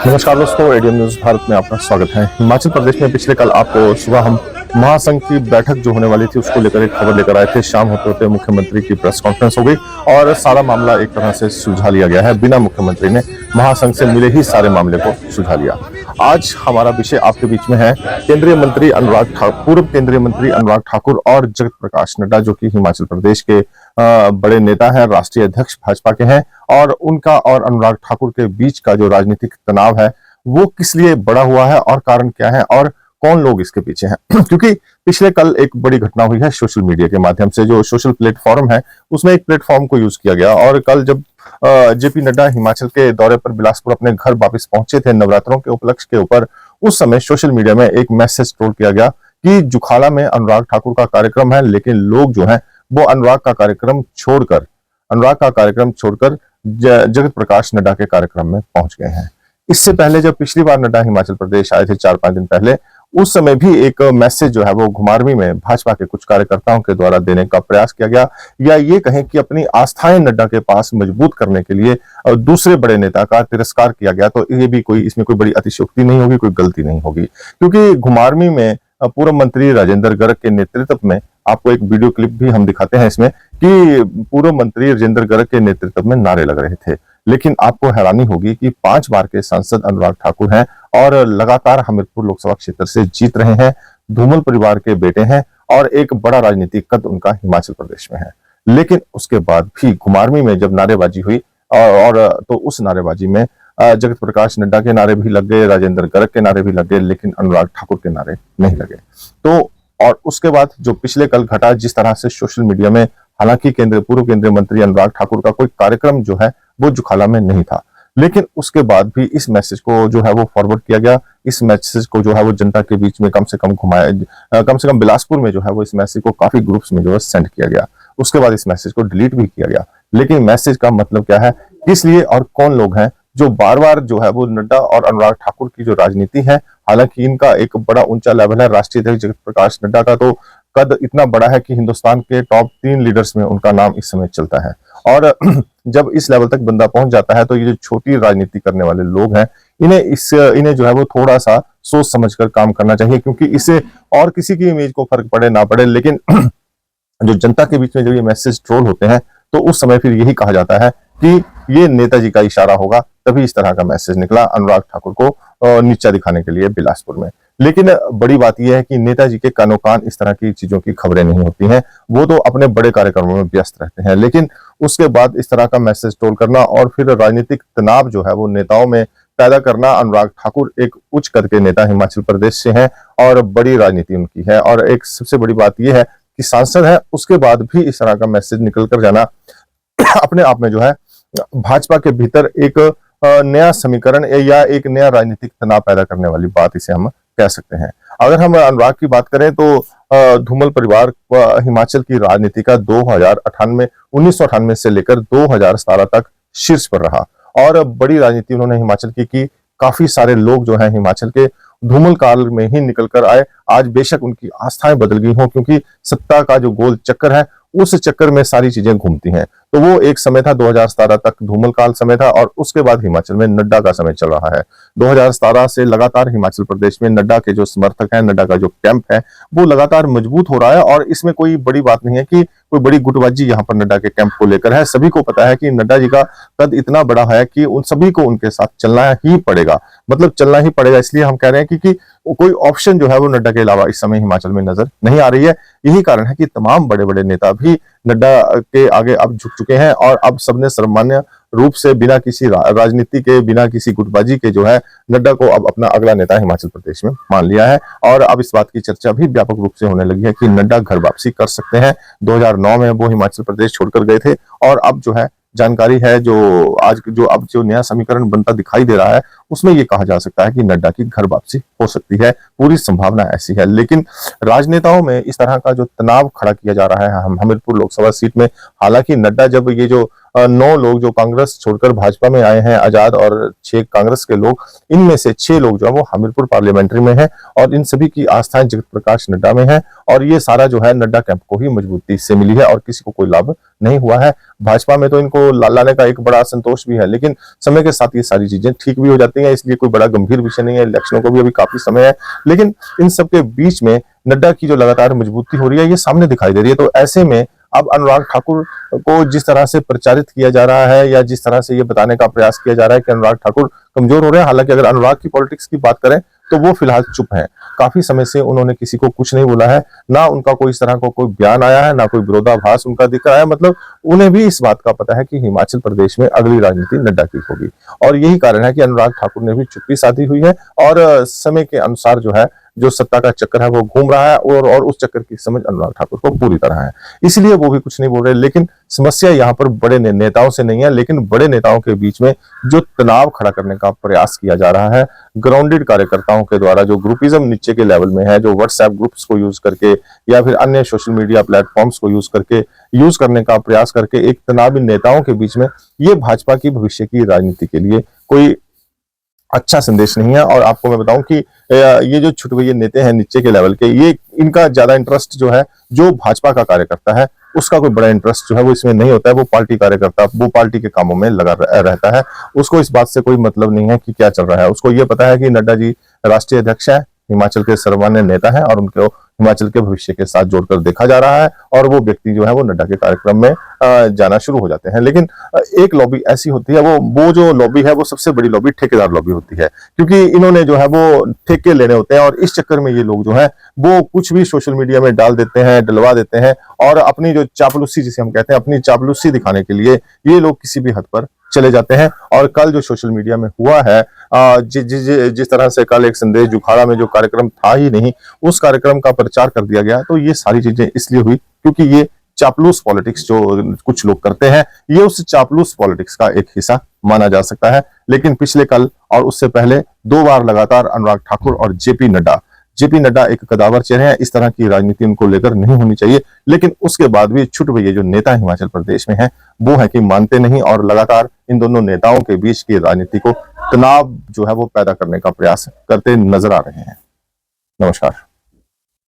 नमस्कार दोस्तों, ADM news Bharat में आपका स्वागत है। हिमाचल प्रदेश में पिछले कल आपको सुबह हम महासंघ की बैठक जो होने वाली थी उसको लेकर एक खबर लेकर आए थे। शाम होते होते मुख्यमंत्री की प्रेस कॉन्फ्रेंस हो गई और सारा मामला एक तरह से सुलझा लिया गया है। बिना मुख्यमंत्री ने महासंघ से मिले ही सारे मामले को सुलझा लिया। आज हमारा विषय आपके बीच में है केंद्रीय मंत्री अनुराग ठाकुर, पूर्व केंद्रीय मंत्री अनुराग ठाकुर और जगत प्रकाश नड्डा, जो कि हिमाचल प्रदेश के बड़े नेता हैं, राष्ट्रीय अध्यक्ष भाजपा के हैं, और उनका और अनुराग ठाकुर के बीच का जो राजनीतिक तनाव है वो किस लिए बड़ा हुआ है और कारण क्या है और कौन लोग इसके पीछे हैं। क्योंकि पिछले कल एक बड़ी घटना हुई है सोशल मीडिया के माध्यम से। जो सोशल प्लेटफॉर्म है उसमें एक प्लेटफॉर्म को यूज किया गया और कल जब जेपी नड्डा हिमाचल के दौरे पर बिलासपुर अपने घर वापस पहुंचे थे नवरात्रों के उपलक्ष्य के ऊपर, उस समय सोशल मीडिया में एक मैसेज ट्रोल किया गया कि जुखाला में अनुराग ठाकुर का कार्यक्रम है, लेकिन लोग जो है वो अनुराग का कार्यक्रम छोड़कर जगत प्रकाश नड्डा के कार्यक्रम में पहुंच गए हैं। इससे पहले जब पिछली बार नड्डा हिमाचल प्रदेश आए थे 4-5 दिन पहले, उस समय भी एक मैसेज जो है वो घुमारवीं में भाजपा के कुछ कार्यकर्ताओं के द्वारा देने का प्रयास किया गया, या ये कहें कि अपनी आस्थाएं नड्डा के पास मजबूत करने के लिए दूसरे बड़े नेता का तिरस्कार किया गया। तो ये भी इसमें कोई बड़ी अतिशयोक्ति नहीं होगी, कोई गलती नहीं होगी, क्योंकि घुमारवीं में पूर्व मंत्री राजेंद्र गर्ग के नेतृत्व में, आपको एक वीडियो क्लिप भी हम दिखाते हैं इसमें, कि पूर्व मंत्री राजेंद्र गर्ग के नेतृत्व में नारे लग रहे थे। लेकिन आपको हैरानी होगी कि 5 बार के सांसद अनुराग ठाकुर हैं और लगातार हमीरपुर लोकसभा क्षेत्र से जीत रहे हैं, धूमल परिवार के बेटे हैं और एक बड़ा राजनीतिक कद उनका हिमाचल प्रदेश में है। लेकिन उसके बाद भी घुमारवीं में जब नारेबाजी हुई और तो उस नारेबाजी में जगत प्रकाश नड्डा के नारे भी लग गए, राजेंद्र गर्ग के नारे भी लग गए, लेकिन अनुराग ठाकुर के नारे नहीं लगे। तो और उसके बाद जो पिछले कल घटा, जिस तरह से सोशल मीडिया में, हालांकि पूर्व केंद्रीय मंत्री अनुराग ठाकुर का कोई कार्यक्रम जो है वो जुखाला में नहीं था, लेकिन उसके बाद भी इस मैसेज को जो है वो फॉरवर्ड किया गया। इस मैसेज को जो है वो जनता के बीच में कम से कम बिलासपुर में जो है वो इस मैसेज को काफी ग्रुप्स में जो है सेंड किया गया। उसके बाद इस मैसेज को डिलीट भी किया गया। लेकिन मैसेज का मतलब क्या है, किस लिए और कौन लोग हैं जो बार बार जो है वो नड्डा और अनुराग ठाकुर की जो राजनीति है, हालांकि इनका एक बड़ा ऊंचा लेवल है। राष्ट्रीय अध्यक्ष जगत प्रकाश नड्डा का तो कद इतना बड़ा है कि हिंदुस्तान के टॉप 3 लीडर्स में उनका नाम इस समय चलता है। और जब इस लेवल तक बंदा पहुंच जाता है तो ये जो छोटी राजनीति करने वाले लोग हैं, इन्हें जो है वो थोड़ा सा सोच समझकर काम करना चाहिए, क्योंकि इससे और किसी की इमेज को फर्क पड़े ना पड़े, लेकिन जो जनता के बीच में जब ये मैसेज ट्रोल होते हैं तो उस समय फिर यही कहा जाता है कि ये नेताजी का इशारा होगा, तभी इस तरह का मैसेज निकला अनुराग ठाकुर को नीचा दिखाने के लिए बिलासपुर में। लेकिन बड़ी बात यह है कि नेताजी के कानो कान इस तरह की चीजों की खबरें नहीं होती हैं, वो तो अपने बड़े कार्यक्रमों में व्यस्त रहते हैं। लेकिन उसके बाद इस तरह का मैसेज ट्रोल करना और फिर राजनीतिक तनाव जो है वो नेताओं में पैदा करना, अनुराग ठाकुर एक उच्च कद के नेता हिमाचल प्रदेश से हैं और बड़ी राजनीति उनकी है, और एक सबसे बड़ी बात यह है कि सांसद है, उसके बाद भी इस तरह का मैसेज निकल कर जाना अपने आप में जो है भाजपा के भीतर एक नया समीकरण या एक नया राजनीतिक तनाव पैदा करने वाली बात इसे हम कह सकते हैं। अगर हम अनुराग की बात करें तो धूमल परिवार हिमाचल की राजनीति का 1998 से लेकर 2017 तक शीर्ष पर रहा और बड़ी राजनीति उन्होंने हिमाचल की काफी सारे लोग जो हैं हिमाचल के धूमल काल में ही निकल कर आए। आज बेशक उनकी आस्थाएं बदल गई हों, क्योंकि सत्ता का जो गोल चक्कर है उस चक्कर में सारी चीजें घूमती हैं। तो वो एक समय था, 2017 तक धूमल काल समय था, और उसके बाद हिमाचल में नड्डा का समय चल रहा है। 2017 से लगातार हिमाचल प्रदेश में नड्डा के जो समर्थक हैं, नड्डा का जो कैंप है वो लगातार मजबूत हो रहा है, और इसमें कोई बड़ी बात नहीं है कि कोई बड़ी गुटबाजी यहाँ पर नड्डा के कैंप को लेकर है। सभी को पता है कि नड्डा जी का कद इतना बड़ा है कि उन सभी को उनके साथ चलना ही पड़ेगा, मतलब चलना ही पड़ेगा। इसलिए हम कह रहे हैं कि कोई ऑप्शन जो है वो नड्डा के अलावा इस समय हिमाचल में नजर नहीं आ रही है। यही कारण है कि तमाम बड़े बड़े नेता भी नड्डा के आगे अब झुक चुके हैं, और अब सबने सर्वमान्य रूप से बिना किसी राजनीति के, बिना किसी गुटबाजी के जो है नड्डा को अब अपना अगला नेता हिमाचल प्रदेश में मान लिया है। और अब इस बात की चर्चा भी व्यापक रूप से होने लगी है कि नड्डा घर वापसी कर सकते हैं। 2009 में वो हिमाचल प्रदेश छोड़कर गए थे, और अब जो है जानकारी है जो नया समीकरण बनता दिखाई दे रहा है उसमें ये कहा जा सकता है कि नड्डा की घर वापसी हो सकती है, पूरी संभावना ऐसी है। लेकिन राजनेताओं में इस तरह का जो तनाव खड़ा किया जा रहा है हमीरपुर लोकसभा सीट में, हालांकि नड्डा जब ये जो 9 लोग जो कांग्रेस छोड़कर भाजपा में आए हैं, आजाद और 6 कांग्रेस के लोग, इनमें से 6 लोग जो है वो हमीरपुर पार्लियामेंट्री में है और इन सभी की आस्थाएं जगत प्रकाश नड्डा में है और ये सारा जो है नड्डा कैंप को ही मजबूती से मिली है और किसी को कोई लाभ नहीं हुआ है। भाजपा में तो इनको लाने का एक बड़ा असंतोष भी है, लेकिन समय के साथ ये सारी चीजें ठीक भी हो जाती हैं, इसलिए कोई बड़ा गंभीर विषय नहीं है। इलेक्शनों को भी अभी काफी समय है, लेकिन इन सबके बीच में नड्डा की जो लगातार मजबूती हो रही है ये सामने दिखाई दे रही है। तो ऐसे में अब अनुराग ठाकुर को जिस तरह से प्रचारित किया जा रहा है या जिस तरह से ये बताने का प्रयास किया जा रहा है कि अनुराग ठाकुर कमजोर हो रहे हैं, हालांकि अगर अनुराग की पॉलिटिक्स की बात करें तो वो फिलहाल चुप हैं। काफी समय से उन्होंने किसी को कुछ नहीं बोला है, ना उनका कोई इस तरह का कोई बयान आया है, ना कोई विरोधाभास उनका दिख रहा है। मतलब उन्हें भी इस बात का पता है कि हिमाचल प्रदेश में अगली राजनीति नड्डा की होगी और यही कारण है कि अनुराग ठाकुर ने भी चुप्पी साधी हुई है और समय के अनुसार जो है जो सत्ता का चक्कर है वो घूम रहा है और उस चक्कर की समझ अनुराग ठाकुर को पूरी तरह है, इसलिए वो भी कुछ नहीं बोल रहे। लेकिन समस्या यहाँ पर बड़े नेताओं से नहीं है, लेकिन बड़े नेताओं के बीच में जो तनाव खड़ा करने का प्रयास किया जा रहा है ग्राउंडेड कार्यकर्ताओं के द्वारा, जो ग्रुपिज्म नीचे के लेवल में है, जो व्हाट्सएप ग्रुप्स को यूज करके या फिर अन्य सोशल मीडिया प्लेटफॉर्म्स को यूज करने का प्रयास करके एक तनाव इन नेताओं के बीच में, ये भाजपा की भविष्य की राजनीति के लिए कोई अच्छा संदेश नहीं है। और आपको मैं बताऊं कि ये जो छुटभैये नेता हैं नीचे के लेवल के, ये इनका ज्यादा इंटरेस्ट जो है जो भाजपा का कार्यकर्ता है उसका कोई बड़ा इंटरेस्ट जो है वो इसमें नहीं होता है। वो पार्टी कार्यकर्ता वो पार्टी के कामों में लगा रहता है, उसको इस बात से कोई मतलब नहीं है कि क्या चल रहा है। उसको ये पता है कि नड्डा जी राष्ट्रीय अध्यक्ष है, हिमाचल के सर्वमान्य नेता है और उनको हिमाचल के भविष्य के साथ जोड़कर देखा जा रहा है और वो व्यक्ति जो है वो नड्डा के कार्यक्रम में जाना शुरू हो जाते हैं। लेकिन एक लॉबी ऐसी होती है, वो जो लॉबी है वो सबसे बड़ी लॉबी ठेकेदार लॉबी होती है, क्योंकि इन्होंने जो है वो ठेके लेने होते हैं और इस चक्कर में ये लोग जो है वो कुछ भी सोशल मीडिया में डाल देते हैं, डलवा देते हैं और अपनी जो चापलूसी जिसे हम कहते हैं, अपनी चापलूसी दिखाने के लिए ये लोग किसी भी हद पर चले जाते हैं। और कल जो सोशल मीडिया में हुआ है, जिस तरह से कल एक संदेश जुखाड़ा में जो कार्यक्रम था ही नहीं, उस कार्यक्रम का प्रचार कर दिया गया, तो ये सारी चीजें इसलिए हुई क्योंकि ये चापलूस पॉलिटिक्स जो कुछ लोग करते हैं, ये उस चापलूस पॉलिटिक्स का एक हिस्सा माना जा सकता है। लेकिन पिछले कल और उससे पहले 2 बार लगातार अनुराग ठाकुर और जेपी नड्डा एक कदावर चेहरे हैं, इस तरह की राजनीति उनको लेकर नहीं होनी चाहिए। लेकिन उसके बाद भी छुटभैये जो नेता हिमाचल प्रदेश में हैं वो है कि मानते नहीं और लगातार इन दोनों नेताओं के बीच की राजनीति को तनाव जो है वो पैदा करने का प्रयास करते नजर आ रहे हैं। नमस्कार।